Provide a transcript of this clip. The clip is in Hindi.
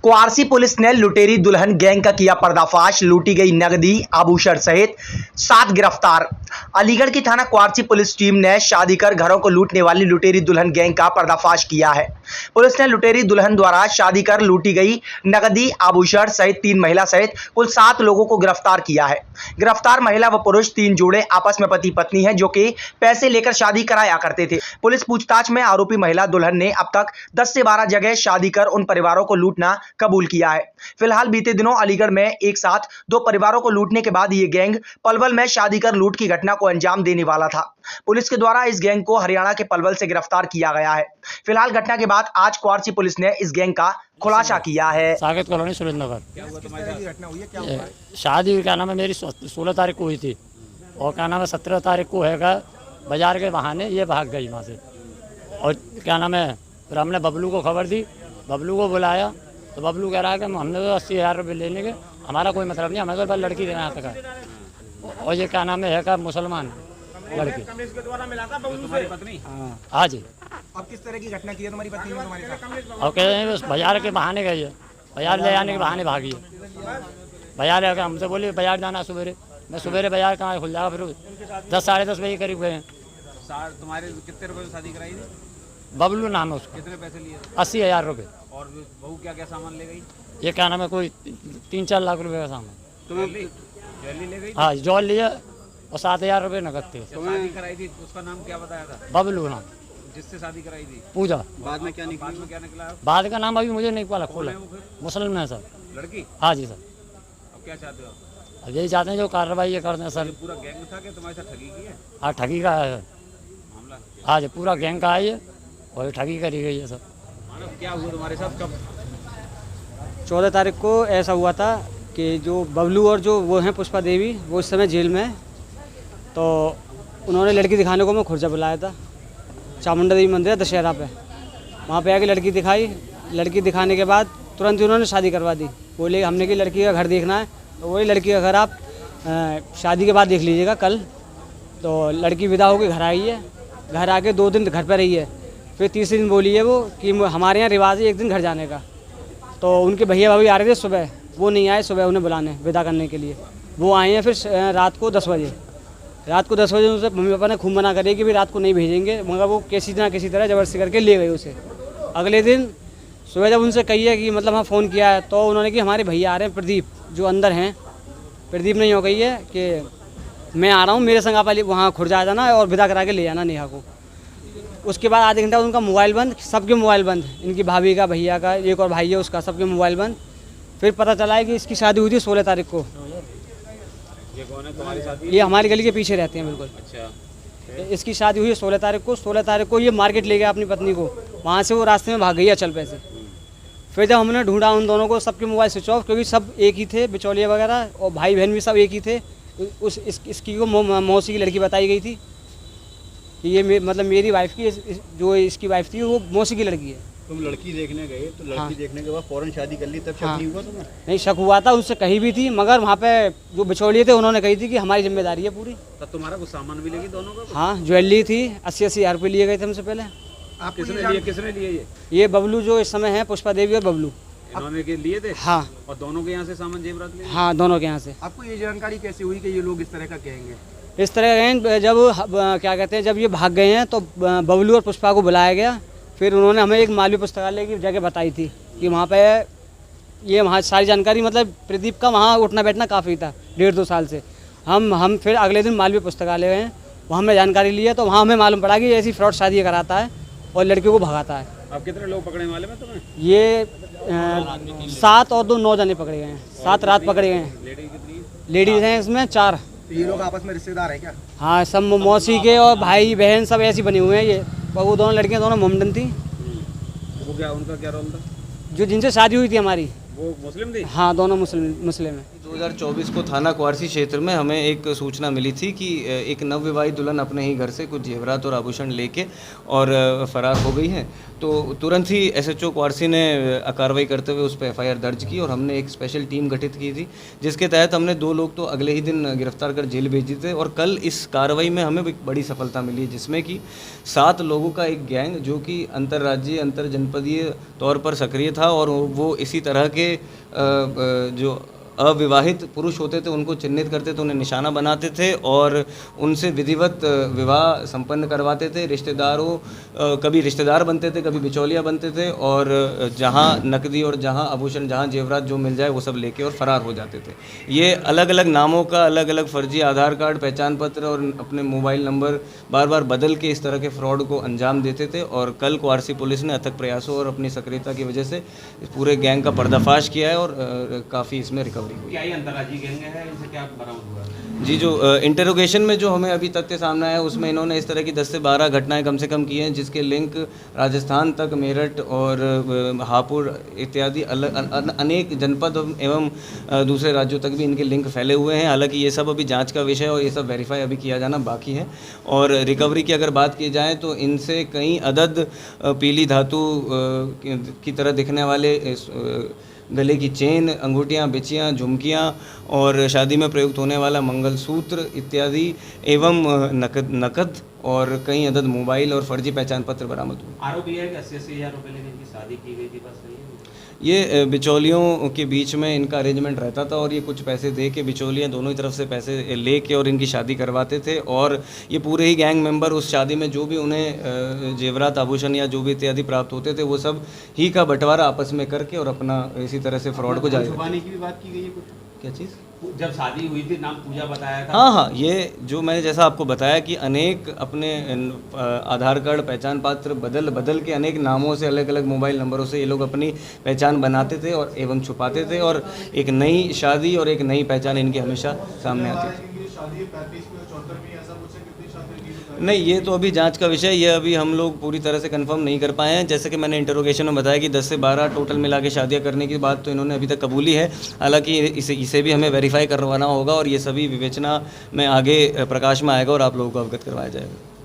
क्वारसी पुलिस ने लुटेरी दुल्हन गैंग का किया पर्दाफाश। लूटी गई नकदी, आभूषण सहित 7 गिरफ्तार। अलीगढ़ की थाना क्वारसी पुलिस टीम ने शादी कर घरों को लूटने वाली लुटेरी दुल्हन गैंग का पर्दाफाश किया है। पुलिस ने लुटेरी दुल्हन द्वारा शादी कर लूटी गई नकदी, आभूषण सहित 3 महिला सहित कुल 7 लोगों को गिरफ्तार किया है। गिरफ्तार महिला व पुरुष 3 जोड़े आपस में पति पत्नी हैं, जो कि पैसे लेकर शादी कराया करते थे। पुलिस पूछताछ में आरोपी महिला दुल्हन ने अब तक 10 से 12 जगह शादी कर उन परिवारों को लूटना कबूल किया है। फिलहाल बीते दिनों अलीगढ़ में एक साथ 2 परिवारों को लूटने के बाद ये गैंग पलवल में शादी कर लूट की घटना को अंजाम देने वाला था। पुलिस के द्वारा इस गैंग को हरियाणा के पलवल से गिरफ्तार किया गया है। फिलहाल घटना के बाद आज क्वारसी पुलिस ने इस गैंग का खुलासा किया है। साकेत कॉलोनी सुरेंद्रनगर। क्या हुआ तुम्हारे साथ? घटना हुई है? क्या हुआ? शादी क्या नाम है मेरी 16 तारीख को हुई थी और क्या नाम है 17 तारीख को हैगा बाजार के बहाने ये भाग गई वहाँ से। और क्या नाम है फिर हमने बबलू को खबर दी, बबलू को बुलाया तो बबलू कह रहा है कि हमने तो 80,000 रुपये लेने के, हमारा कोई मतलब नहीं, हमें तो बस लड़की देना तक है। और ये क्या नाम है का मुसलमान लड़की तुम्हारी पत्नी? हाँ जी। अब किस तरह की घटना की है तुम्हारी पत्नी ने तुम्हारे साथ? और कह रहे हैं बस बाजार के बहाने गई है, बाजार ले जाने के बहाने भागी है। बाजार आकर हमसे बोली बाजार जाना सवेरे, मैं सवेरे बाजार कहाँ खुल जाएगा, फिर 10 साढ़े 10 बजे करीब गए हैं। तुम्हारे कितने रुपए में शादी कराई थी? बबलू नाम है उसका। कितने पैसे लिए? 80,000 रुपये। और बहू क्या क्या सामान ले गई? ये क्या नाम है कोई 3-4 लाख रुपए का सामान। ज्वेलरी ले गई? हाँ जॉल लिया और 7,000 रुपये नकद थे। शादी कराई थी उसका नाम क्या बताया था? बबलू नाम, जिससे शादी कराई थी। पूजा। बाद में क्या निकला? बाद का नाम अभी मुझे नहीं पता, खोला मुसलमान है सर। लड़की? हाँ जी सर। अब क्या चाहते हो? अब यही चाहते हैं जो कार्रवाई ये करते हैं सर। पूरा गैंग था कि तुम्हारे साथ ठगी की है? हाँ ठगी का है मामला? हाँ जी, पूरा गैंग का है ये और ठगी करी गई है सर। क्या हुआ तुम्हारे साथ? कब? 14 तारीख को ऐसा हुआ था कि जो बबलू और जो वो हैं पुष्पा देवी, वो इस समय जेल में है। तो उन्होंने लड़की दिखाने को मैं खुर्जा बुलाया था, चामुंडा देवी मंदिर है दशहरा पे। वहाँ पे आके लड़की दिखाई, लड़की दिखाने के बाद तुरंत ही उन्होंने शादी करवा दी। बोले हमने कि लड़की का घर देखना है, तो वही लड़की का घर आप शादी के बाद देख लीजिएगा कल। तो लड़की विदा होकर घर आई है, घर आके 2 दिन घर पर रही है। फिर तीसरे दिन बोली है वो कि हमारे यहाँ रिवाज है 1 दिन घर जाने का। तो उनके भैया भाभी आ रहे थे सुबह, वो नहीं आए सुबह उन्हें बुलाने विदा करने के लिए। वो आए हैं फिर रात को 10 बजे। रात को 10 बजे उनसे मम्मी पापा ने खूब मना करे कि भी रात को नहीं भेजेंगे, मगर वो किसी ना किसी तरह ज़बरदस्ती करके ले गए उसे। अगले दिन सुबह जब उनसे कही है कि मतलब हाँ फ़ोन किया है, तो उन्होंने कि हमारे भैया आ रहे हैं प्रदीप जो अंदर हैं। प्रदीप ने यूँ कही है कि मैं आ रहा हूँ, मेरे संग आप वहाँ खुर्जा आ जाना और विदा करा के ले जाना नेहा को। उसके बाद आधे घंटा उनका मोबाइल बंद, सबके मोबाइल बंद, इनकी भाभी का, भैया का, एक और भाई है उसका, सबके मोबाइल बंद। फिर पता चला है कि इसकी शादी हुई थी 16 तारीख को। ये कौन है तुम्हारी साथी? ये हमारी गली के पीछे रहते हैं बिल्कुल। अच्छा। इसकी शादी हुई है 16 तारीख को। 16 तारीख को ये मार्केट ले गया अपनी पत्नी को, वहाँ से वो रास्ते में भाग गई अचल पैसे। फिर जब हमने ढूंढा उन दोनों को, सबके मोबाइल स्विच ऑफ, क्योंकि सब एक ही थे, बिचौलिया वगैरह और भाई बहन भी सब एक ही थे। इसकी को मौसी की लड़की बताई गई थी कि ये मतलब मेरी वाइफ की, जो इसकी वाइफ थी वो मौसी की लड़की है। तुम लड़की देखने गए तो लड़की हाँ। देखने के बाद फौरन शादी कर ली, तब शक नहीं हुआ तुम्हें? नहीं, शक हुआ था, उससे कही भी थी, मगर वहाँ पे जो बिचौलिए थे उन्होंने कही थी कि हमारी जिम्मेदारी है पूरी। तब तुम्हारा कुछ सामान भी लेगी दोनों का? हाँ, ज्वेलरी थी, 80,000 रुपये लिए गए थे हमसे पहले। आप किसने लिए ये बबलू जो इस समय है, पुष्पा देवी और बबलू। इन्होंने के लिए थे? हाँ। और दोनों के यहाँ से सामान जेवरात लिए? हाँ, दोनों के यहाँ से। आपको ये जानकारी कैसे हुई कि ये लोग इस तरह का कहेंगे? इस तरह गए जब क्या कहते हैं, जब ये भाग गए हैं तो बबलू और पुष्पा को बुलाया गया। फिर उन्होंने हमें एक मालवीय पुस्तकालय की जगह बताई थी कि वहाँ पे ये वहाँ सारी जानकारी, मतलब प्रदीप का वहाँ उठना बैठना काफ़ी था 1.5-2 साल से। हम फिर अगले दिन मालवीय पुस्तकालय गए, वहाँ हमने जानकारी ली है, तो वहाँ हमें मालूम पड़ा कि ऐसी फ्रॉड शादी कराता है और लड़कियों को भगाता है। अब कितने लोग पकड़े मालूम है तुम्हें? ये 7 और 2 9 जने पकड़े गए हैं, 7 रात पकड़े गए हैं। लेडीज कितनी? लेडीज़ हैं इसमें 4। तो ये लोग आपस में रिश्तेदार हैं क्या? हाँ, सब मौसी के और भाई बहन सब ऐसे बने हुए हैं ये। और वो दोनों लड़कियां दोनों मोमडन थी। वो क्या, उनका क्या रोल था? जो जिनसे शादी हुई थी हमारी, वो मुस्लिम थी? हाँ दोनों मुस्लिम हैं। 2024 को थाना क्वारसी क्षेत्र में हमें एक सूचना मिली थी कि एक नवविवाहित दुल्हन अपने ही घर से कुछ जेवरात और आभूषण लेके और फरार हो गई है। तो तुरंत ही एसएचओ क्वारसी ने कार्रवाई करते हुए उस पर एफआईआर दर्ज की और हमने एक स्पेशल टीम गठित की थी, जिसके तहत हमने 2 लोग तो अगले ही दिन गिरफ्तार कर जेल भेज दिए थे। और कल इस कार्रवाई में हमें एक बड़ी सफलता मिली है, जिसमें कि 7 लोगों का एक गैंग जो कि अंतर्राज्यीय अंतरजनपदीय तौर पर सक्रिय था और वो इसी तरह के जो अविवाहित पुरुष होते थे उनको चिन्हित करते थे, उन्हें निशाना बनाते थे और उनसे विधिवत विवाह संपन्न करवाते थे। कभी रिश्तेदार बनते थे, कभी बिचौलिया बनते थे और जहां नकदी और जहां आभूषण, जहां जेवरात जो मिल जाए वो सब लेके और फरार हो जाते थे। ये अलग अलग नामों का, अलग अलग फर्जी आधार कार्ड, पहचान पत्र और अपने मोबाइल नंबर बार बार बदल के इस तरह के फ्रॉड को अंजाम देते थे। और कल क्वारसी पुलिस ने अथक प्रयासों और अपनी सक्रियता की वजह से इस पूरे गैंग का पर्दाफाश किया है और काफ़ी इसमें रिकवरी। क्या ये अंतर्राज्यीय गैंग है, इनसे क्या बरामद हुआ है? जी, जो इंटरोगेशन में जो हमें अभी तथ्य सामने आया उसमें इन्होंने इस तरह की 10 से 12 घटनाएं कम से कम की हैं, जिसके लिंक राजस्थान तक, मेरठ और हापुड़ इत्यादि अनेक जनपद एवं दूसरे राज्यों तक भी इनके लिंक फैले हुए हैं। हालांकि ये सब अभी जांच का विषय और ये सब वेरीफाई अभी किया जाना बाकी है। और रिकवरी की अगर बात की जाए तो इनसे कई अदद पीली धातु की तरह दिखने वाले गले की चेन, अंगूठियाँ, बिछियाँ, झुमकियाँ और शादी में प्रयुक्त होने वाला मंगलसूत्र इत्यादि एवं नकद और कई अदद मोबाइल और फर्जी पहचान पत्र बरामद हुए। आरोप यह है कि 80-80 हज़ार रुपये लेके इनकी शादी की गई थी, बस सही है? ये बिचौलियों के बीच में इनका अरेंजमेंट रहता था और ये कुछ पैसे दे के बिचौलियाँ दोनों ही तरफ से पैसे ले के और इनकी शादी करवाते थे। और ये पूरे ही गैंग मेंबर उस शादी में जो भी उन्हें जेवरात, आभूषण या जो भी इत्यादि प्राप्त होते थे वो सब ही का बंटवारा आपस में करके और अपना इसी तरह से फ्रॉड को जारी छुपाने की भी बात की गई है कुछ? क्या चीज़? जब शादी हुई थी, नाम पूजा बताया था। हाँ, ये जो मैंने जैसा आपको बताया कि अनेक अपने आधार कार्ड, पहचान पत्र बदल के अनेक नामों से, अलग अलग मोबाइल नंबरों से ये लोग अपनी पहचान बनाते थे और एवं छुपाते थे और एक नई शादी और एक नई पहचान इनकी हमेशा सामने आती थी। नहीं, ये तो अभी जांच का विषय, ये अभी हम लोग पूरी तरह से कंफर्म नहीं कर पाए हैं। जैसे कि मैंने इंटरोगेशन में बताया कि 10 से 12 टोटल मिला के शादियाँ करने की बात तो इन्होंने अभी तक कबूली है। हालांकि इसे भी हमें वेरीफाई करवाना होगा और ये सभी विवेचना में आगे प्रकाश में आएगा और आप लोगों को अवगत करवाया जाएगा।